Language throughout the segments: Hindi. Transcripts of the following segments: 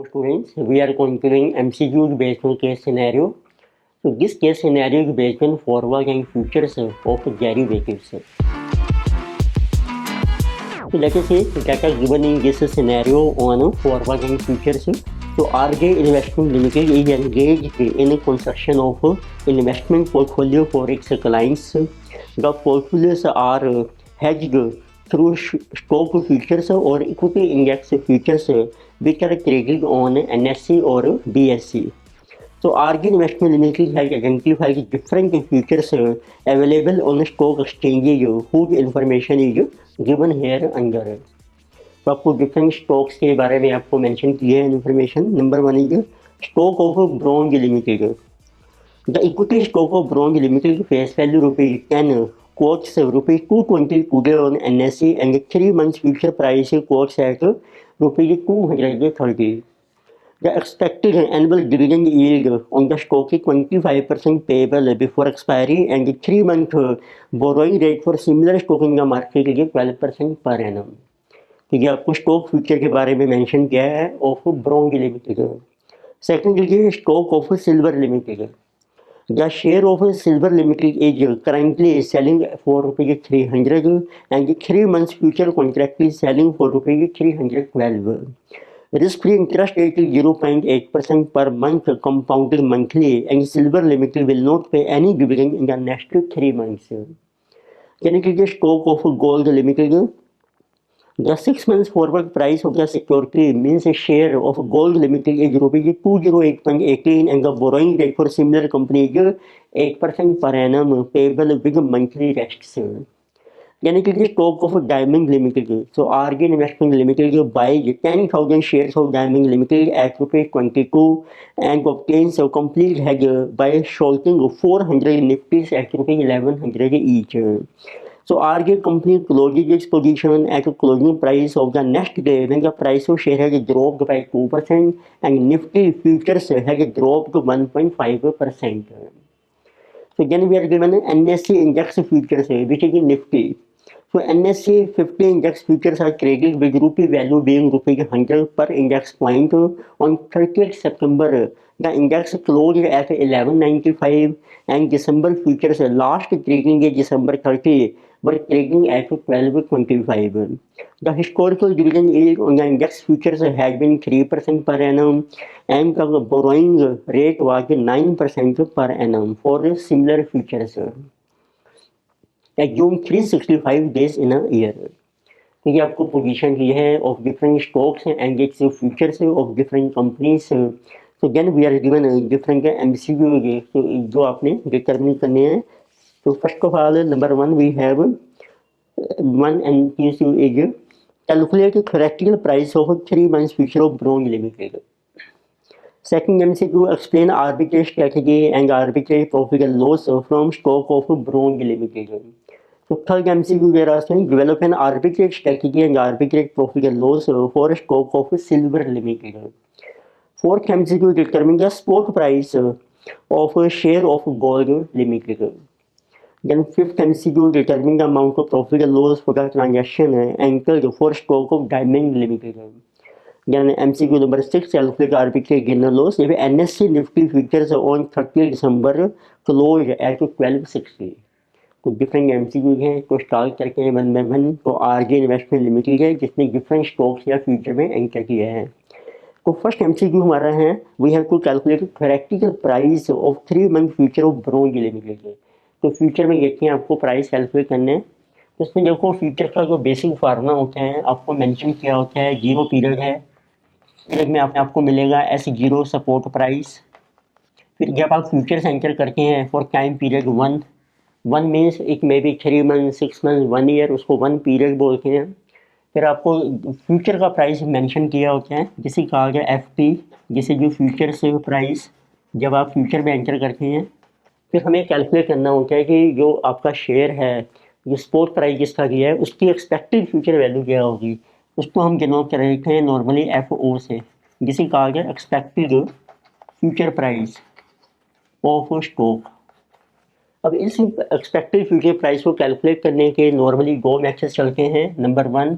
students, we are continuing MCQs based on case scenario. So this case scenario is based on forward and futures of derivatives. So let us say that are given in this scenario on forward and futures. So RJ Investment Limited is engaged in a construction of investment portfolio for its clients. The portfolios are hedged through stock futures or equity index futures which are traded on NSE or BSE. So RG Investment Limited has identified different futures available on stock exchanges whose information is given here under. तो आपको डिफरेंट स्टॉक्स के बारे में आपको मेंशन किया है information. Number 1 is stock of bronze limited. The equity stock of bronze limited face value ₹10 quotes ₹220 today on NSE and 3 months future price quotes at ₹230. The expected annual dividend yield on the stock is 25% payable before expiry and 3-month borrowing rate for similar stock in the market is 12% per annum. तो ये आपको स्टॉक फ्यूचर के बारे में मेंशन किया है ऑफ ब्रॉन्ज लिमिटेड. सेकंड देखिए stock of silver limited. The share of silver limited is currently selling for ₹300 and 3 months future contract is selling for ₹312. Risk free interest rate is 0.8% per month compounded monthly and Silver Limited will not pay any dividend in the next 3 months. यानी कि stock of gold limited. The 6 months forward price of the security means a share of Gold Limited is ₹208.18 and the borrowing rate for similar company is 8% per annum payable with monthly rests. यानी कि stock of diamond limited. So आरगे investment limited buys 10,000 shares of diamond limited at ₹22 and obtains a complete hedge by shorting 400 nifties at ₹1100 each. So RG company closes its position at a closing price of the next day when the price of share has dropped by 2% and Nifty futures has dropped 1.5%. So then we are given NSE index futures which is Nifty. So NSE 50 index futures are traded with rupee value being ₹100 per index point on 30th September. The index closed at 1195 and December futures last trading is December 30 but trading at 1225. The historical dividend yield on the index futures has been 3% per annum and the borrowing rate was 9% per annum for similar futures. Assume 365 days in a year. तो ये आपको पोजीशन की है of different stocks and its futures of different companies. So then we are given different MCQ जो आपने डिटरमिन करने हैं. तो first of all number 1 we have one MCQ is calculate theoretical price of 3 months future of bronze limited. Second MCQ explain arbitrage strategy and arbitrage profit and loss from stock of bronze limited. So third MCQ where asking develop an arbitrage strategy and arbitrage profit and loss for stock of silver limited. Fourth MCQ determine the spot price of a share of gold limited. Then fifth MCQ determine the amount of profit and loss for the transaction entered for stock of diamond limited. Then MCQ number 6 calculate arbitrage gain or loss if NSE Nifty futures on 30 December closed at 1260. तो डिफरेंट एमसीक्यू हैं तो स्टार्ट करके हैं 1 by 1. तो आरजे इन्वेस्टमेंट लिमिटेड है जिसने डिफरेंट स्टॉक्स या फ्यूचर में एंटर किया है. तो फर्स्ट एमसीक्यू हमारा है we have to calculate theoretical price of 3 month future of bronze limited. तो फ्यूचर में देखिए आपको प्राइस कैलकुलेट करना है. तो इसमें देखो फ्यूचर का जो बेसिक फार्मूला होता है आपको मेंशन किया होता है. जीरो पीरियड है, पीरियड में आपको मिलेगा S0 सपोर्ट प्राइस. फिर जब आप फ्यूचर्स एंटर करते हैं for time period 1 means it may be 3 months 6 months 1 year उसको 1 पीरियड बोलते हैं. फिर आपको फ्यूचर का प्राइस मेंशन किया होता है जिसे कहा गया FP जिसे जो फ्यूचर से प्राइस जब आप फ्यूचर में एंटर करते हैं. फिर हमें कैलकुलेट करना होता है कि जो आपका शेयर है जो स्पॉट प्राइस जिसका दिया है उसकी एक्सपेक्टेड फ्यूचर वैल्यू क्या होगी. उसको हम डिनोट कर रहे हैं नॉर्मली FO से जिसे कहा गया expected future price of stock. अब इस एक्सपेक्टेड फ्यूचर प्राइस को कैलकुलेट करने के नॉर्मली 2 मेथड्स चलते हैं. नंबर 1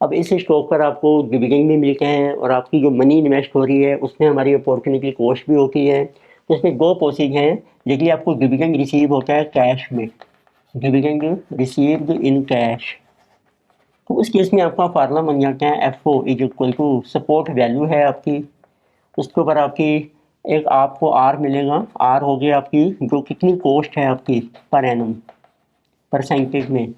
अब इस स्टॉक पर आपको डिविडेंड भी मिलते हैं और आपकी जो मनी इन्वेस्ट हो रही है उसमें हमारी अपॉर्चुनिटी कॉस्ट भी होती है। तो इसमें दो प्रोसेस हैं, देखिए आपको डिविडेंड रिसीव होता है कैश में, डिविडेंड रिसीव्ड इन कैश। तो उस केस में आपका फार्मूला बन जाता है F O is equal to support value है आपकी, उसके ऊपर आपकी एक आपको आर मिलेगा, आर हो गई आपकी जो कितनी कॉस्ट है आपकी पर एनम परसेंटेज में,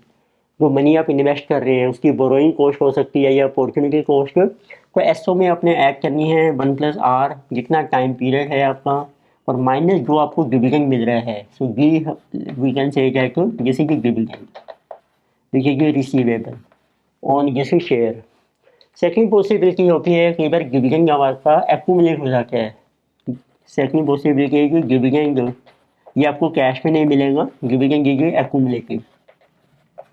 जो मनी आप इन्वेस्ट कर रहे हैं उसकी बोरोइंग कॉस्ट हो सकती है या अपॉर्चुनिटी कॉस्ट। तो एसओ में आपने ऐड करनी है 1+R जितना टाइम पीरियड है आपका और माइनस जो आपको डिविडेंड मिल रहा है। So the we can say that जैसे कि डिविडेंड, देखिए ये रिसीवेबल ऑन जैसे शेयर। सेकंड पॉसिबिलिटी होती है कई बार डिविडेंड आपका एक्यूमुलेट हो जाता है। सेकंड पॉसिबिलिटी है कि डिविडेंड ये आपको कैश में नहीं मिलेगा, डिविडेंड ये एक्यूमुलेटिव।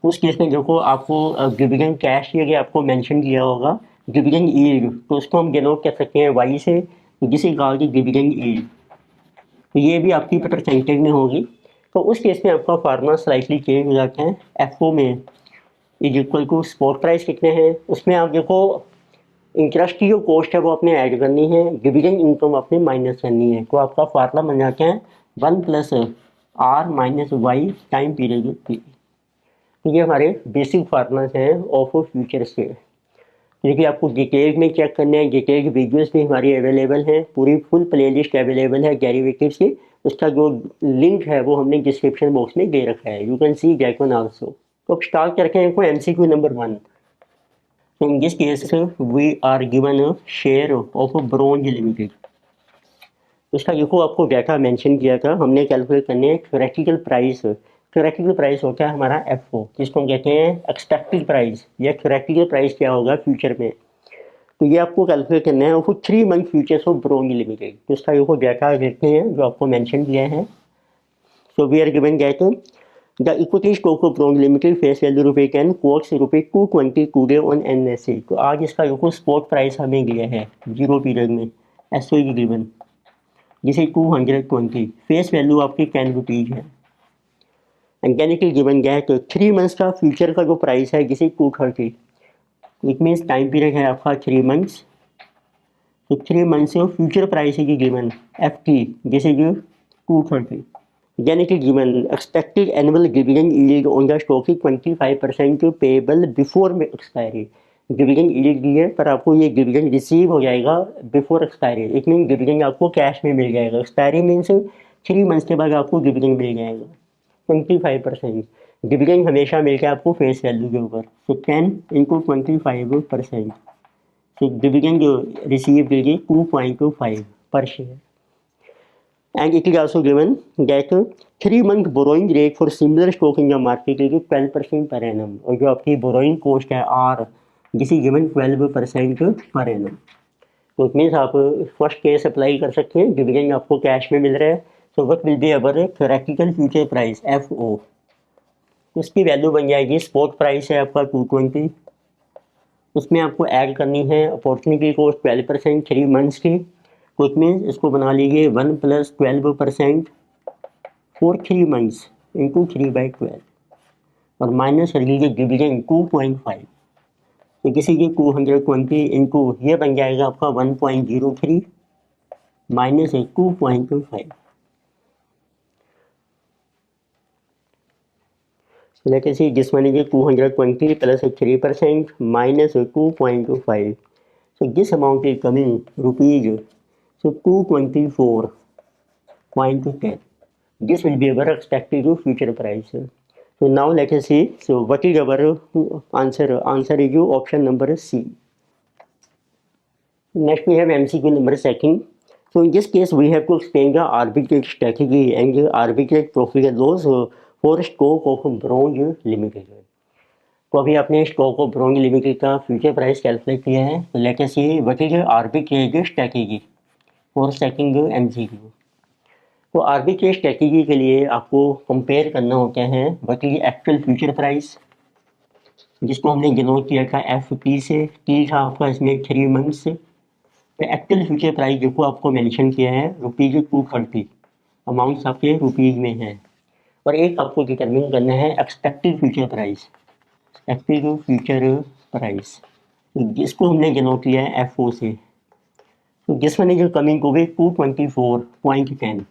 उस केस में देखो आपको डिविडेंड कैश ये आपको मेंशन किया होगा डिविडेंड यील्ड, तो उसको हम डिनोट कर सकते हैं वाई से, जिसे कहा कि डिविडेंड यील्ड, तो ये भी आपकी परसेंटेज में होगी। तो उस केस में आपका फार्मूला स्लाइटली चेंज हो जाता है, एफओ में is equal to spot price कितने हैं, उसमें आप देखो इंटरेस्ट की जो कॉस्ट है वो आपने ऐड करनी है, डिविडेंड इनकम आपने माइनस करनी है, तो आपका फार्मूला बन जाता है 1+R minus Y time period P. तो ये हमारे बेसिक फार्मूलाज हैं ऑफ फ्यूचर्स के। देखिए आपको डिटेल में चेक करने हैं, डिटेल वीडियोस भी हमारी अवेलेबल हैं, पूरी फुल प्लेलिस्ट अवेलेबल है डेरिवेटिव्स की, उसका जो लिंक है वो हमने डिस्क्रिप्शन बॉक्स में दे रखा है, you can see that one also. तो अब स्टार्ट करके हैं एमसीक्यू नंबर 1। तो in this case we are given a share of bronze limited. उसका देखो आपको डाटा मेंशन किया था, हमने कैलकुलेट करने हैं थ्योरेटिकल प्राइस। थ्योरेटिकल प्राइस होता है हमारा एफ ओ, जिसको हम कहते हैं एक्सपेक्टेड प्राइस, या थ्योरेटिकल प्राइस क्या होगा फ्यूचर में। तो ये आपको कैलकुलेट करना है वो 3 month futures of bronze limited. तो इसका देखो डाटा देखते हैं जो आपको मेंशन किया है। So we are given that the equity stock of bronze limited face value ₹10 course ₹220 today on NSE. तो आज इसका देखो स्पॉट प्राइस हमें दिया है जीरो पीरियड में, एसओ की गिवन जिसे 220, फेस वैल्यू आपकी ₹10 है। And can it is given that 3 months का फ्यूचर का जो प्राइस है जिसे 230, इट मीन्स टाइम पीरियड है आपका 3 मंथ्स। तो 3 मंथ्स से फ्यूचर प्राइस है गिवन एफ टी जैसे कि 230। Then it is given expected annual dividend yield on the stock is 25% payable before expiry। Dividend yield दी है पर आपको ये डिविडेंड रिसीव हो जाएगा before expiry, it mean dividend आपको कैश में मिल जाएगा। एक्सपायरी मीन्स 3 मंथ्स के बाद आपको डिविडेंड मिल जाएगा 25%। डिविडेंड हमेशा मिलता है आपको फेस वैल्यू के ऊपर, तो 10 × 25%। तो डिविडेंड जो रिसीव कीजिए 2.25 पर share. And it is also given that 3 month borrowing rate for similar stock in the market is 12% per annum। और जो आपकी borrowing cost है R जिसे given 12% per annum। तो इट मीन्स आप फर्स्ट केस अप्लाई कर सकते हैं, डिविडेंड आपको कैश में मिल रहा है। So what will be our theoretical future price F O, उसकी वैल्यू बन जाएगी, स्पॉट प्राइस है आपका 220, उसमें आपको ऐड करनी है अपॉर्चुनिटी कॉस्ट 12% 3 मंथ्स की। तो इट मीन्स इसको बना लीजिए 1+12% फॉर 3 मंथ्स इंटू 3/12 और माइनस कर लीजिए डिविडेंड 2.5। तो किसी की 220 इंटू ये बन जाएगा आपका 1.03 minus 2.25। Late us see this one is 220 plus 3% minus 2.25। So this amount is coming rupees, so 224.10. This will be our expected future price. So now let us see. So what is our answer? Answer is option number C. Next we have MCQ number 2. So in this case we have to explain the arbitrage strategy and the arbitrage profit and loss for stock of Bronze Limited. तो अभी आपने स्टॉक ऑफ ब्रॉन्ज लिमिटेड का फ्यूचर प्राइस कैलकुलेट किया है। तो let us see what is arbitrage strategy for second MCQ. तो आर्बिट्रेज स्ट्रैटेजी के लिए आपको कंपेयर करना होता है what is actual future price, जिसको हमने डिनोट किया था एफ पी से, टी था आपका इसमें 3 मंथ्स से। तो एक्चुअल फ्यूचर प्राइस जो आपको मेंशन किया है ₹230, अमाउंट्स आपके रुपीज़ में है। और एक आपको डिटरमिन करना है expected future price, expected future price. तो जिसको हमने डिनोट किया है FO से। तो this one is coming to be 224.10।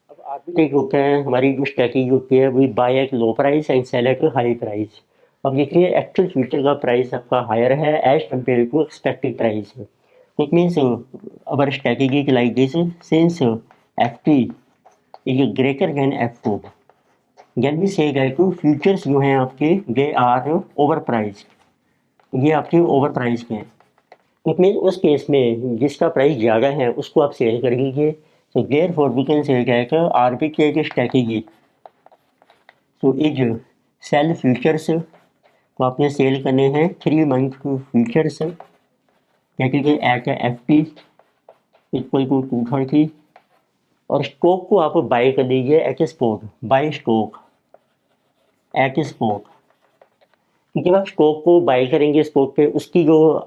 अब आर्बिट्रेज होता है, हमारी जो स्ट्रेटेजी होती है वो buy at low price and sell at high price. अब देखिए एक्चुअल फ्यूचर का प्राइस आपका हायर है as compare to expected price. It means our strategy like this since FT is greater than FO, then we say that futures जो हैं आपके दे आर ओवर प्राइस, ये आपके ओवर प्राइस के हैं। इट मीन उस केस में जिसका प्राइस ज़्यादा है उसको आप सेल कर लीजिए। So therefore we can say that arbitrage strategy so is sell futures, तो आपने सेल करने हैं 3 month futures that is at FT equal to 230, और स्टॉक को आप बाय कर लीजिए at spot, buy stock at spot. जब आप स्टॉक को बाय करेंगे स्पॉट पे, उसकी जो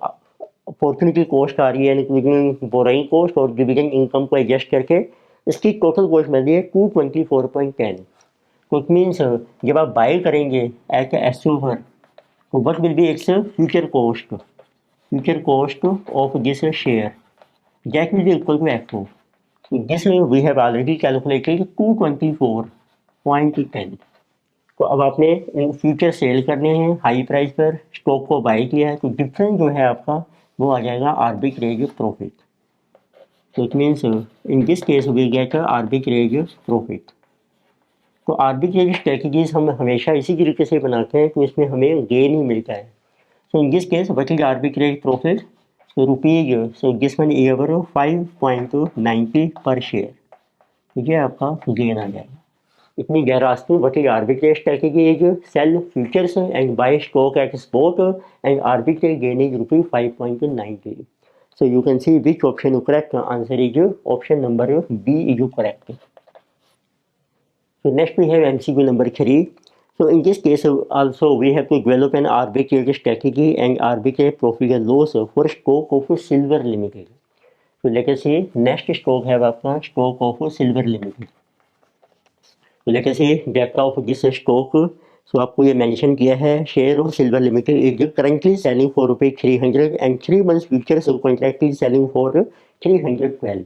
अपॉर्चुनिटी कॉस्ट आ रही है इंक्लूडिंग बोराइंग कॉस्ट और डिविडेंड इनकम को एडजस्ट करके, इसकी टोटल कॉस्ट बन रही है 224.10। तो इट मीन्स जब आप बाय करेंगे एट SO पर, तो what will be its future cost of this share, that will be equal to FO। This we have already calculated 224.10। तो अब आपने फ्यूचर सेल करने हैं हाई प्राइस पर, स्टॉक को बाय किया है, तो डिफरेंस जो है आपका वो आ जाएगा आर्बिट्रेज प्रॉफिट। तो it means in this case we get arbitrage profit. तो आर्बिट्रेज स्ट्रेटजीज हम हमेशा इसी तरीके से बनाते हैं, तो इसमें हमें गेन ही मिलता है। So in this case what is arbitrage profit, so rupees, so this one ever 5.90 per share, तो ये आपका गेन आ जाएगा। इतनी गैर आस्ती what is arbitrage strategy is sell futures and buy stock at spot and arbitrage gain is rupee 5.90. So you can see which option is correct. Answer is option number B is correct. So next we have MCQ number 3. So in this case also we have to develop an arbitrage strategy and arbitrage profit and loss for stock of Silver Limited. So let us see next stock है आपका stock of Silver Limited. Let us see depth of this stock, so आपको ये मेंशन किया है share of silver limited is currently selling for ₹300 and 3 months future so contractually selling for 312।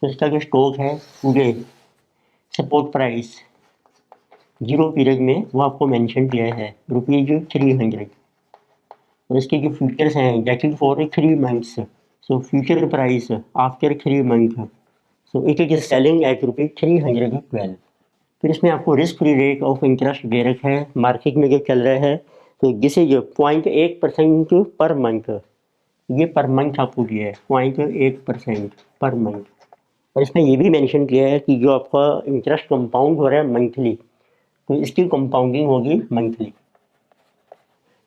तो इसका जो स्टॉक है पूरे सपोर्ट प्राइस जीरो पीरियड में वो आपको मेंशन किया है ₹300, और इसके जो फ्यूचर्स हैं that is for 3 months, so future price after 3 month, so it is selling at ₹312। फिर इसमें आपको risk free rate of interest दे रखा है मार्केट में जो चल रहा है, तो जिसे जो 0.1% पर मंथ, ये पर मंथ आपको दिया है 0.1% पर मंथ। और इसमें ये भी मेंशन किया है कि जो आपका इंटरेस्ट कंपाउंड हो रहा है मंथली, तो इसकी कंपाउंडिंग होगी मंथली,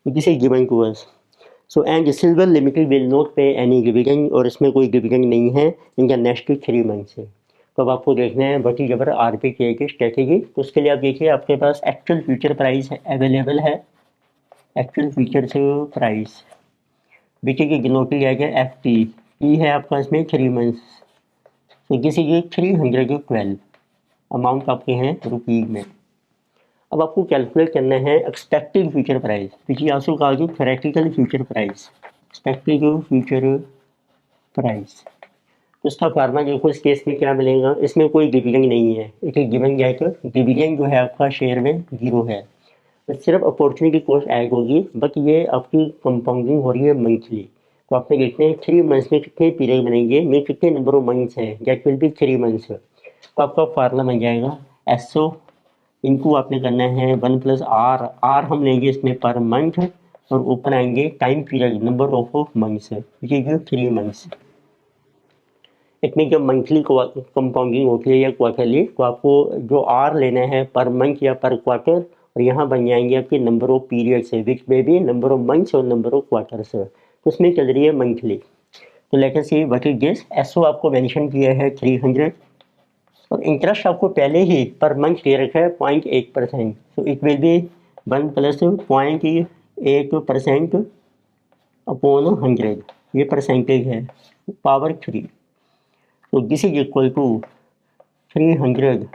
जिसे given to us. So and silver limited will not pay any dividend, और इसमें कोई डिविडेंड नहीं है इन द नेक्स्ट 3 मंथ से। तो अब आपको देखना है वट इज अवर आरबीके की स्ट्रेटेजी। तो उसके लिए आप देखिए आपके पास एक्चुअल फ्यूचर प्राइस अवेलेबल है, actual future price which is denoted as FT, T है आपका इसमें 3 मंथ्स, तो दिस इज 312 अमाउंट आपके हैं रुपीज में। अब आपको कैलकुलेट करना है expected future price which is also called theoretical future price, expected future price. तो इसका फार्मा देखो इस केस में क्या मिलेगा, इसमें कोई डिविडेंड नहीं है, एक गिवन गया तो डिविडेंड जो है आपका शेयर में 0 है, तो सिर्फ अपॉर्चुनिटी कॉस्ट ऐड होगी, बट ये आपकी कंपाउंडिंग हो रही है मंथली। तो आपने देखते हैं 3 मंथ्स में कितने पीरियड बनेंगे, में कितने नंबर ऑफ मंथ्स हैं, दैट विल बी 3 मंथ्स। तो आपका फार्मूला बन जाएगा SO इनटू आपने करना है 1 + R, आर हम लेंगे इसमें पर मंथ, और ऊपर आएंगे time period number of months, ये 3 मंथ्स। इसमें जब मंथली कंपाउंडिंग होती है या क्वार्टरली, तो आपको जो R लेना है पर मंथ या पर क्वार्टर, और यहाँ बन जाएंगे आपके नंबर ऑफ पीरियड्स है विच में भी नंबर ऑफ मंथ्स और नंबर ऑफ क्वार्टर्स है, तो उसमें चल रही है मंथली। तो let us see what is this. SO आपको मेंशन किया है 300, और इंटरेस्ट आपको पहले ही पर मंथ दे रखा है 0.1%, so it will be 1 + 0.1% upon 100, ये परसेंटेज है पावर 3। तो this is equal to 300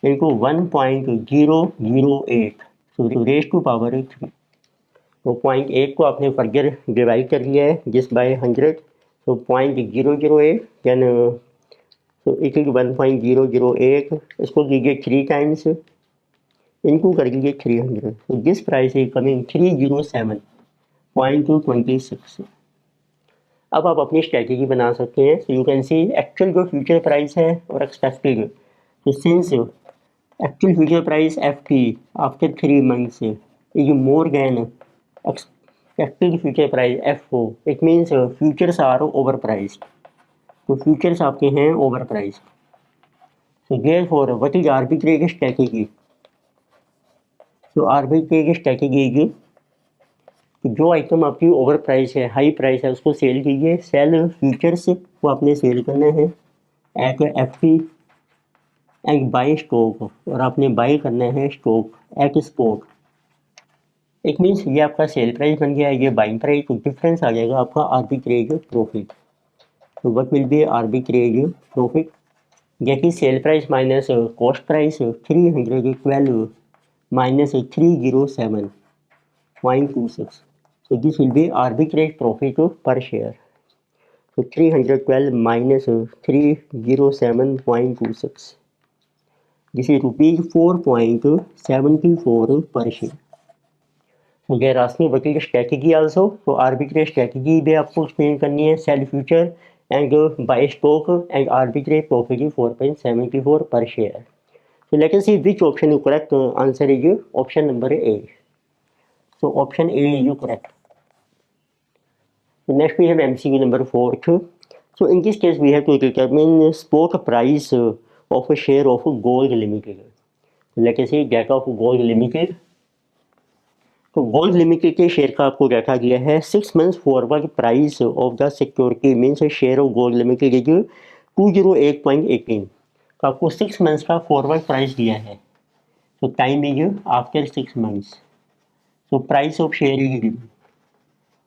into 1.008, so raise to power 3। तो 0.8 को आपने फर्दर डिवाइड कर लिया है जिस बाय 100, तो 0.008 देन तो इक्वल टू 1.008, इसको कीजिए 3 टाइम्स, इनको कर दीजिए 300, तो दिस प्राइस इज कमिंग 307.226। अब आप अपनी स्ट्रेटेजी बना सकते हैं। So you can see actual जो फ्यूचर प्राइस है और एक्सपेक्टेड, तो since actual future price FT after 3 months is more than expected future price FO, it means futures are over priced, तो फ्यूचर्स आपके हैं over priced. So therefore, what is arbitrage strategy? तो आर्बिट्रेज स्ट्रैटेजी की कि जो आइटम आपकी ओवर प्राइस है, हाई प्राइस है, उसको सेल कीजिए। सेल फ्यूचर्स को आपने सेल करना है at FT and buy stock, और आपने बाई करना है stock at spot. It means ये आपका सेल प्राइस बन गया, ये बाइंग प्राइस, तो डिफरेंस आ जाएगा आपका आर्बिट्रेज प्रॉफिट। तो what will be arbitrage profit? That is sale price minus cost price 312 minus 307.26. So this will be arbitrage profit per share. So 312 minus 307.26. This is rupees 4.74 per share. So they are asking what is the strategy also. So arbitrage strategy भी आपको एक्सप्लेन करनी है, sell future and buy stock and arbitrage profit is 4.74 per share. So let us see which option is correct. Answer is option number A. So option A is correct. So next we have MCQ number 4. So in this case we have to determine spot price of a share of Gold Limited. So let us see data of Gold Limited. तो गोल्ड लिमिटेड के शेयर का आपको डाटा दिया है 6 months forward price of the security means share of gold limited is 208.18 तो आपको 6 मंथ्स का फॉरवर्ड प्राइस दिया है। तो टाइम इज आफ्टर 6 मंथ्स। तो price of share is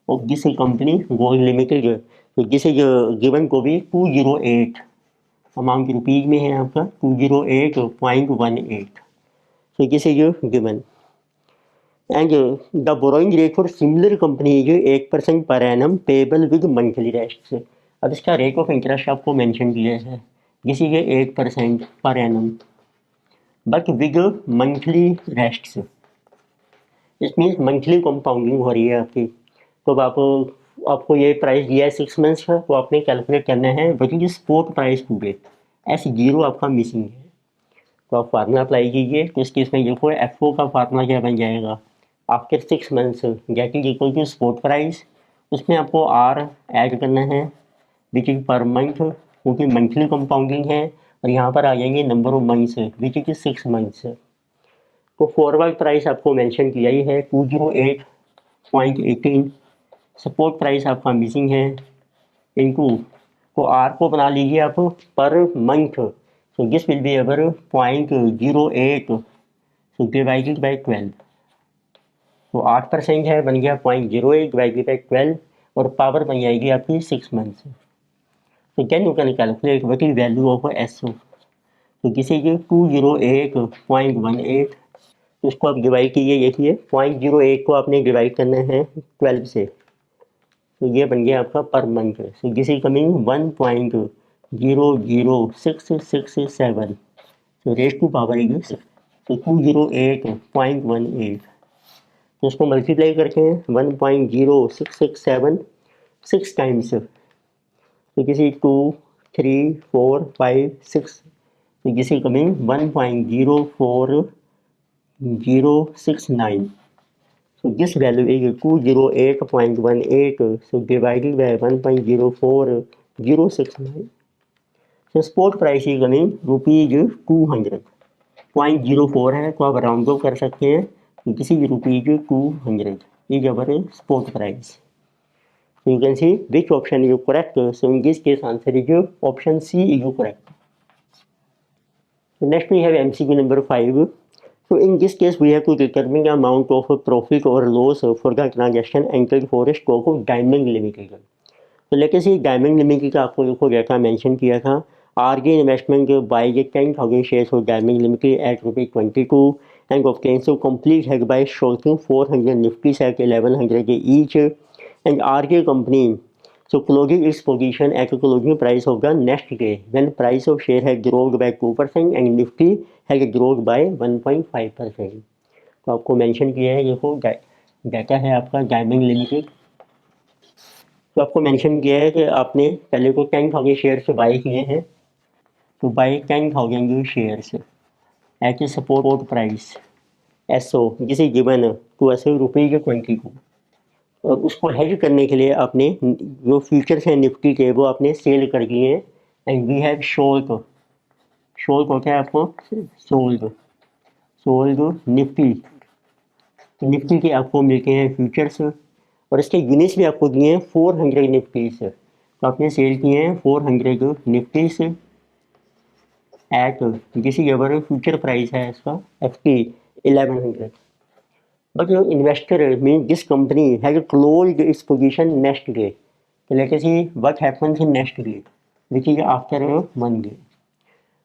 of this company gold limited, तो दिस इज गिवन को भी 208 अमाउंट रुपीज में है आपका 208.18। तो this is given and the borrowing rate for similar company is 8% per annum payable with monthly rests। अब इसका रेट ऑफ इंटरेस्ट आपको मेंशन किया है, जिस ये 8% per annum but with monthly rests, it means monthly compounding हो रही है आपकी। तो आपको ये प्राइस दिया है 6 मंथ्स का, तो आपने कैलकुलेट करना है what is spot price today, S0 आपका मिसिंग है। तो आप फार्मूला अप्लाई कीजिए। तो इस केस में देखो FO का फार्मूला क्या बन जाएगा, after 6 months get is equal to spot price, उसमें आपको R ऐड करना है विच इज पर मंथ, क्योंकि मंथली कंपाउंडिंग है, और यहाँ पर आ जाएंगे number of months which is 6 months. तो फॉरवर्ड प्राइस आपको मेंशन किया ही है 208.18, सपोर्ट प्राइस आपका मिसिंग है इनटू, तो R को बना लीजिए आप per month. So this will be our 0.08 so divided by 12, तो 8% है, बन गया 0.08 डिवाइडेड बाई 12, और पावर बन जाएगी आपकी 6 मंथ्स। तो can you can calculate what is value of SO। तो दिस इज 208.18, तो इसको आप डिवाइड कीजिए। देखिए 0.08 को आपने डिवाइड करना है 12 से, तो ये बन गया आपका पर month. So this is coming 1.00667, तो रेस टू पावर इज 6, तो 208.18, तो इसको मल्टीप्लाई करके 1.0667 6 टाइम्स, तो किसी 2 3 4 5 6, तो किसी coming 1.04069। So this value is 208.18, so divided by 1.04069. So spot price is coming rupees 200, 0.04 है, तो आप राउंड ऑफ कर सकते हैं, this is rupees 200 is our spot price. So you can see which option is correct. So in this case answer is option C is correct. So next we have MCQ number 5. So in this case we have to determine the amount of profit or loss for the transaction entered for a stock of Diamond Limited. तो लेके से डायमंड लिमिटेड का आपको देखो डेटा मेंशन किया था, RG investment buy 10,000 shares of diamond limited at ₹22 and obtained so complete है by shorting 400 Nifty at 1100 each and RK company so closing its position at closing price of the next day when price of share had grown by 2% and Nifty had grown by 1.5%। तो आपको मेंशन किया है, देखो डाटा है आपका डायमंड लिमिटेड। तो आपको मेंशन किया है कि आपने पहले को 10,000 शेयर बाई किए हैं, तो buy 10,000 shares at support price SO जिसे गिवन टू ऐसे रुपये के 20 को, और उसको हेज करने के लिए आपने जो फ्यूचर्स हैं निफ्टी के वो आपने सेल कर दिए हैं एंड वी हैव शोल्ड होता है आपको सोल्ड निफ्टी के आपको मिलते हैं फ्यूचर्स और इसके यूनिट्स भी आपको दिए हैं 400 निफ्टी से, तो आपने सेल किए हैं 400 निफ्टी से एट जिसी एवर फ्यूचर प्राइस है इसका FT 1100। बट जो investor mean this company has closed its position next day, तो let us see what happens in next day which is after Monday.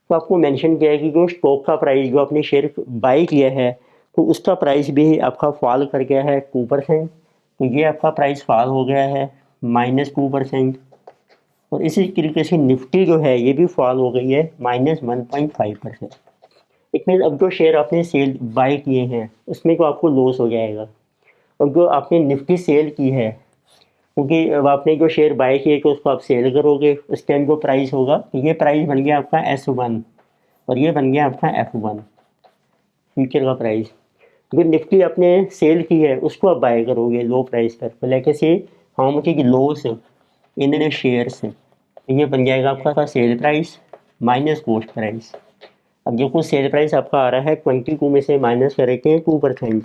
तो आपको मेंशन किया है कि जो स्टॉक का प्राइस जो आपने शेयर बाई किया है तो उसका प्राइस भी आपका फॉल कर गया है 2%, तो ये आपका प्राइस फॉल हो गया है -2%, और इसी तरीके से निफ्टी जो है ये भी फॉल हो गई है -1.5%। इट मीन अब जो शेयर आपने सेल बाई किए हैं उसमें को आपको लॉस हो जाएगा, और जो आपने निफ्टी सेल की है क्योंकि अब आपने जो शेयर बाई किए तो उसको आप सेल करोगे उस टाइम जो प्राइस होगा तो ये प्राइस बन गया आपका S1 और ये बन गया आपका F1 फ्यूचर का प्राइस। जो निफ्टी आपने सेल की है उसको आप बाय करोगे लो प्राइस पर, तो लेके से how much is loss in shares, ये बन जाएगा आपका sell price minus cost price. अब जो कुछ सेल प्राइस आपका आ रहा है 22 में से माइनस करेंगे 2%,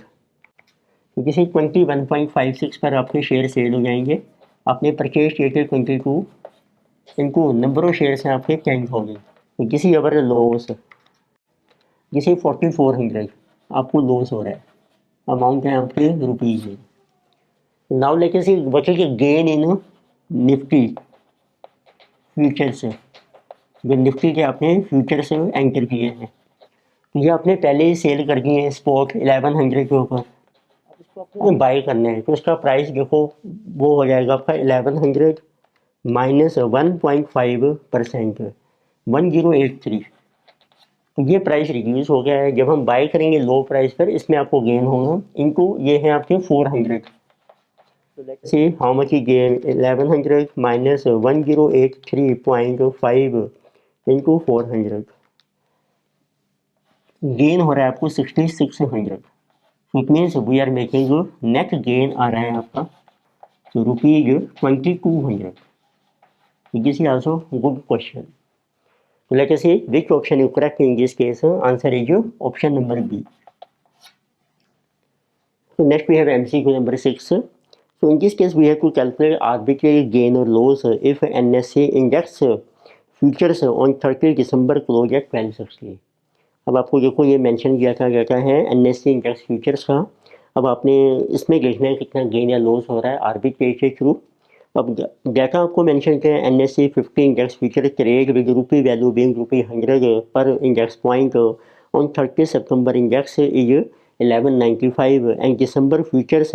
तो किसी 21.56 पर आपके शेयर सेल हो जाएंगे। आपने परचेज किए थे 22 इनको नंबर ऑफ शेयर हैं आपके 10,000, तो किसी अवर लॉस किसी 4400 आपको लॉस हो रहा है, अमाउंट है आपके रुपीज़ में। नाउ लेके सी बचे के गेन इन निफ्टी फ्यूचर से, जो निफ्टी के आपने फ्यूचर से एंटर किए हैं ये आपने पहले ही सेल कर दिए हैं स्पॉट 1100 के ऊपर, इसको आपको बाई करना है तो उसका प्राइस देखो वो हो जाएगा आपका 1100 माइनस 1.5% 1083, तो ये प्राइस रिड्यूस हो गया है। जब हम बाई करेंगे लो प्राइस पर इसमें आपको गेन होगा इनको, ये है आपके 400, so let's see how much you gain 1100 minus 1083.5 into 400, gain हो रहा है आपको 6600, it means we are making net gain आ रहा है आपका तो ₹2200। This is also good question. So let us see which option is correct in this case. Answer is option number B. So next we have MCQ number 6. So in this case we have to calculate arbitrary gain or loss if NSE index futures on 30 December close at 1260। अब आपको देखो ये मेंशन किया था क्या है NSE इंडेक्स फ्यूचर्स का, अब आपने इसमें देखना है कितना गेन या लॉस हो रहा है आर्बिट्रेज के थ्रू। अब डाटा आपको मेंशन किया है NSE 50 index future trade with rupee value being ₹100 per index point on 30 सितंबर इंडेक्स इज 1195 एंड दिसंबर फ्यूचर्स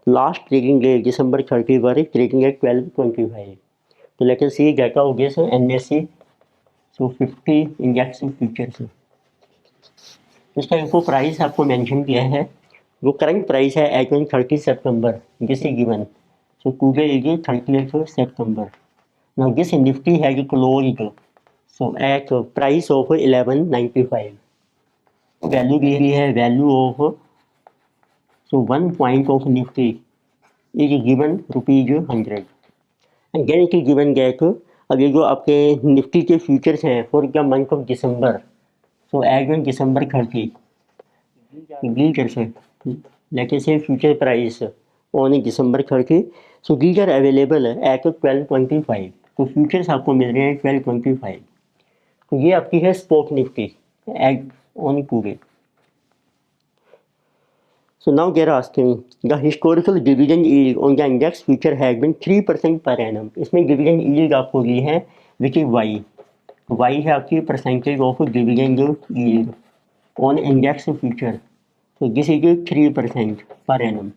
लास्ट ट्रेडिंग डे दिसंबर 30 पर ट्रेडिंग एट 1225। तो लेट अस सी डाटा हो गया NSE 50 इंडेक्स फ्यूचर्स, इसका इनको प्राइस आपको मेंशन किया है, वो करंट प्राइस है एट 30 सितंबर this is given, so today is 30th September. Now this Nifty has closed so at price of 1195, value दी है value of so 1 point of Nifty is given ₹100 and then it is given that अब ये जो आपके निफ्टी के फ्यूचर्स हैं फॉर द मंथ ऑफ दिसंबर, so एट दिसंबर 30 डील कर सकते लेके से future price on December 30, so these are available at 1225, तो फ्यूचर्स आपको मिल रहे हैं 1225, तो ये आपकी है spot Nifty at on today. So now they are asking the historical dividend yield on the index future has been 3% per annum। इसमें dividend yield आपको दी है which is y है आपकी percentage of dividend yield on index future So this is 3% per annum.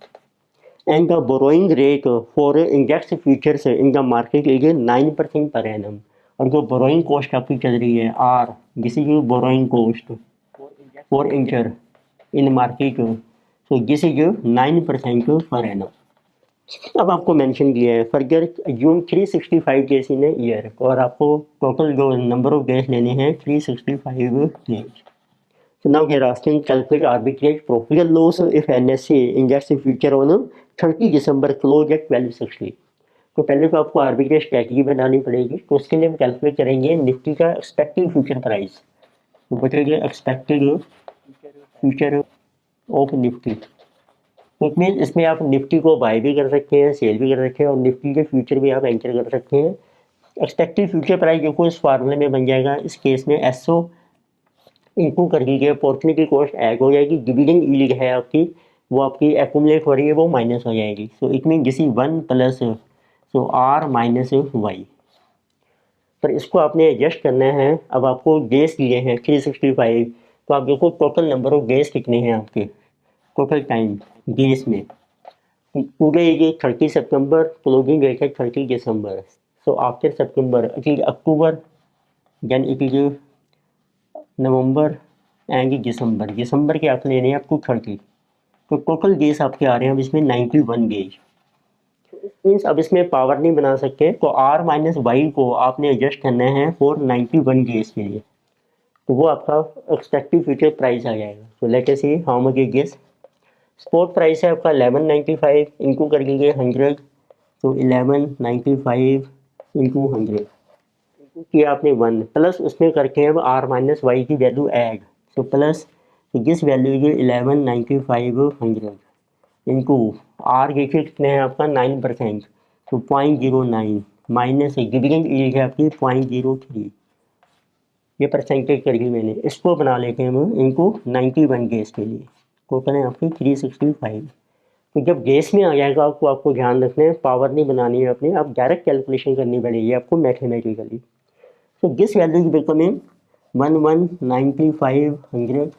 And the borrowing rate for index futures in the market is 9% per annum. और जो borrowing cost आपकी चल रही है R, this is borrowing cost for inter in market. So this is 9% per annum. अब आपको मेंशन किया है further June 365 days in year और आपको टोटल जो नंबर ऑफ डेज लेने हैं 365 days. So now here asking calculate arbitrage profit and loss if NSE injects the future on 30 December close at 1260. तो पहले तो आपको आर्बिट्रेज स्ट्रैटेजी बनानी पड़ेगी. तो उसके लिए हम कैलकुलेट करेंगे निफ्टी का एक्सपेक्टेड फ्यूचर प्राइस. तो बचेगा एक्सपेक्टेड फ्यूचर ऑफ निफ्टी. तो मीन इसमें आप निफ्टी को बाय भी कर सकते हैं, सेल भी कर सकते हैं और निफ्टी के फ्यूचर भी आप एंटर कर सकते हैं. एक्सपेक्टेड फ्यूचर प्राइस देखो इस फार्मूले में बन जाएगा. इस केस में एसओ इनको कर दीजिए, अपॉर्चुनिटी कॉस्ट ऐड हो जाएगी, डिविडेंड यील्ड है आपकी वो आपकी एक्यूमुलेट हो रही है वो माइनस हो जाएगी. So it mean this is 1 plus so R minus Y. पर इसको आपने एडजस्ट करना है. अब आपको डेज दिए हैं 365. तो आप देखो टोटल नंबर ऑफ डेज कितने हैं आपके टोटल टाइम डेज में. पूरे ये 30 सितंबर क्लोजिंग डेट है 30 दिसंबर. सो आफ्टर सितंबर it is October then it is नवंबर एंड दिसंबर. दिसंबर के आप लेने हैं आपको 30. तो टोटल डेज आपके आ रहे हैं अब इसमें 91 डेज. मीन्स अब इसमें पावर नहीं बना सकते. तो आर माइनस वाई को आपने एडजस्ट करना है फॉर 91 डेज के लिए. तो वो आपका एक्सपेक्टेड फ्यूचर प्राइस आ जाएगा. तो let us see how much is this. Spot price है आपका 1195 इनको कर लीजिए 100. तो 1195 इंटू 100 किया आपने 1 प्लस उसमें करके अब आर माइनस वाई की value add. So plus this value is 1195 100 into R देखिए कितने हैं आपका 9%. तो 0.09 माइनस डिविडेंड यील्ड है आपकी 0.03. ये परसेंटेज करी मैंने. इसको बना लेते हैं हम इनको 91 डेज के लिए. टोटल है आपकी 365. तो जब डेज में आ जाएगा आपको ध्यान रखना है पावर नहीं बनानी है अपनी. आप डायरेक्ट कैलकुलेशन करनी पड़ेगी आपको मैथमेटिकली. तो दिस वैल्यू इज बिकमिंग 1195 100.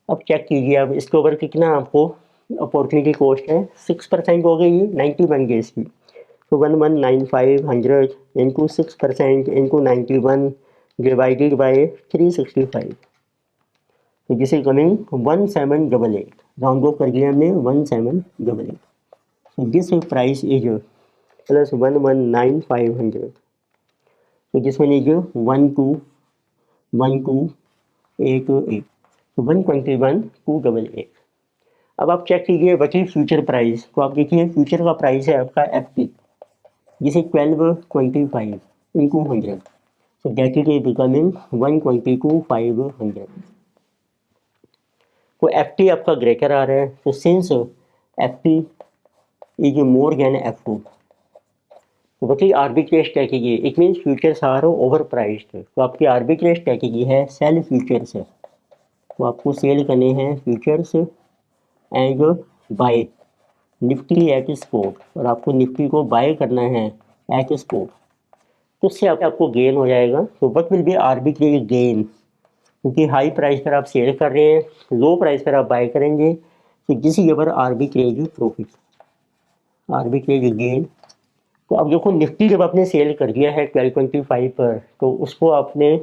अब चेक कीजिए अब इसके ऊपर कितना आपको अपॉर्चुनिटी कॉस्ट है. 6% हो गई 91 डेज की. तो 1195 100 इंटू 6% इंटू 91 डिवाइडेड बाई 365. तो this is coming 1788. Round of कर दिया हमने 1788. तो दिस प्राइस इज प्लस 1195 100. तो दिस वन इज 121288. तो 121,288. अब आप चेक कीजिए बची फ्यूचर प्राइस. तो आप देखिए फ्यूचर का प्राइस है आपका FT जिसे 1225 इंटू 100. तो दैट इज बिकमिंग 122,500. तो FT आपका ग्रेटर आ रहा है. तो since FT is more than F2 तो बची arbitrage strategy. It means futures are over priced. तो आपकी आर्बिट्रेज स्ट्रैटेजी है सेल फ्यूचर्स. तो आपको सेल करने हैं futures and buy Nifty at spot. और आपको निफ्टी को बाय करना है एट स्पॉट. तो उससे आपको गेन हो जाएगा. तो what will be arbitrage gain. क्योंकि हाई प्राइस पर आप सेल कर रहे हैं, लो प्राइस पर आप बाय करेंगे. तो this is our arbitrage profit, arbitrage gain. तो अब देखो निफ्टी जब आपने सेल कर दिया है 1225 पर तो उसको आपने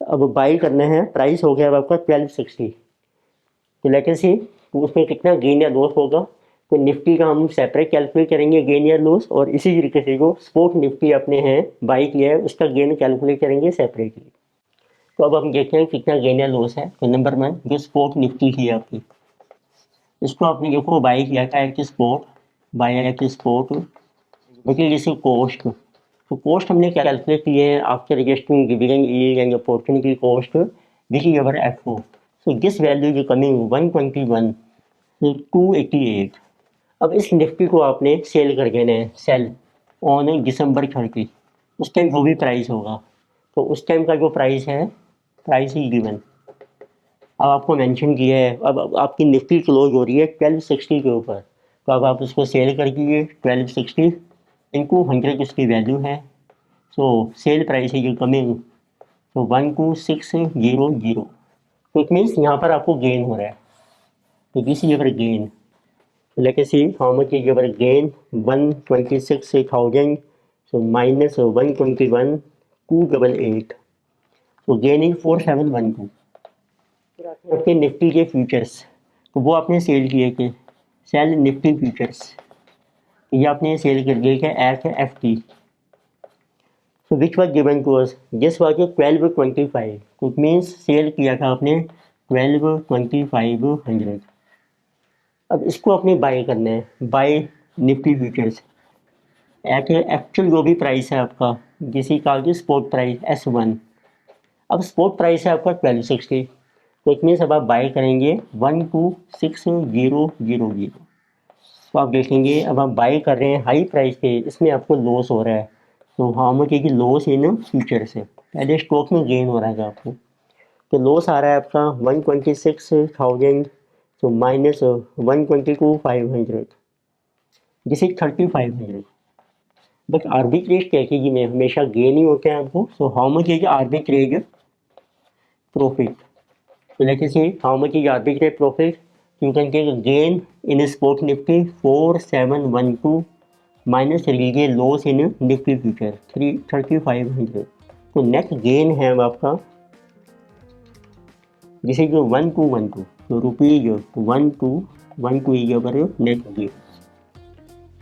अब बाई करना है. प्राइस हो गया अब आपका 1260. तो लेट अस सी तो उसमें कितना गेन या लॉस होगा. तो निफ्टी का हम सेपरेट कैलकुलेट करेंगे गेन या लॉस. और इसी तरीके से जो स्पॉट निफ्टी अपने हैं बाई किया है उसका गेन कैलकुलेट करेंगे सेपरेटली. तो अब हम देखते हैं कितना गेन या लॉस है. तो नंबर 1 जो स्पॉट निफ्टी थी आपकी इसको आपने देखो बाई किया था at spot buy at spot. देखिए जैसे कॉस्ट. तो कॉस्ट हमने क्या कैलकुलेट की है after adjusting dividend yield and opportunity cost this is our F4. So this value is coming 121,288. अब इस निफ्टी को आपने सेल कर देना है सेल ऑन दिसंबर 30. उस टाइम जो भी प्राइस होगा तो उस टाइम का जो प्राइस है प्राइस ही गिवन. अब आपको मेंशन किया है. अब आपकी निफ्टी क्लोज हो रही है 1260 के ऊपर. तो अब आप उसको सेल कर दीजिए 1260 इनटू 100 इसकी वैल्यू है. सो सेल प्राइस है कमिंग तो 12600. तो इट मीन्स यहाँ पर आपको गेन हो रहा है. So this is your gain. Let us see how much is your gain. 126,000. So minus 121, 288. तो गेन इज 4712। फिर आते हैं आपके निफ्टी के फ्यूचर्स, तो वो आपने सेल किए थे, सेल निफ्टी फ्यूचर्स, ये आपने सेल कर दिया क्या at FT। So which was given to us, this was 1225, तो इट मीन्स सेल किया था आपने 12,2500। अब इसको आपने बाय करना है, buy Nifty futures at actual जो भी प्राइस है आपका, जिसी का स्पॉट प्राइस S1। अब स्पॉट प्राइस है आपका 1260, तो इट मीन्स अब आप बाय करेंगे 126000। तो आप देखेंगे अब आप बाय कर रहे हैं हाई प्राइस पे, इसमें आपको लॉस हो रहा है। तो हाउ मच है कि लॉस इन फ्यूचर से, पहले स्टॉक में गेन हो रहा है आपको, तो लॉस आ रहा है आपका 126,000, तो minus 122,500, this is 3,500। But arbitrage strategy में हमेशा गेन ही होते हैं आपको। सो हाउ मच है कि arbitrage profit. So let us see how much is arbitrage profit. You can take a gain in a spot Nifty 4712 minus लीजिए loss in Nifty future 3500। तो नेट गेन है आपका, जिसे जो 1212, तो rupees 1212 is your net gain.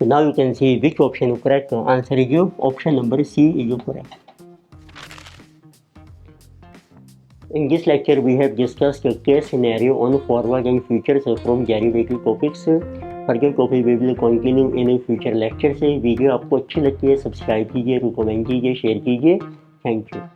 So now you can see which option is correct. Answer is your option number C is your correct. In this lecture, we have discussed a case scenario on forward and futures from derivative topics. Further topic we will continue in future lectures. Video आपको अच्छी लगती है सब्सक्राइब कीजिए, रिकमेंड कीजिए, शेयर कीजिए। Thank you.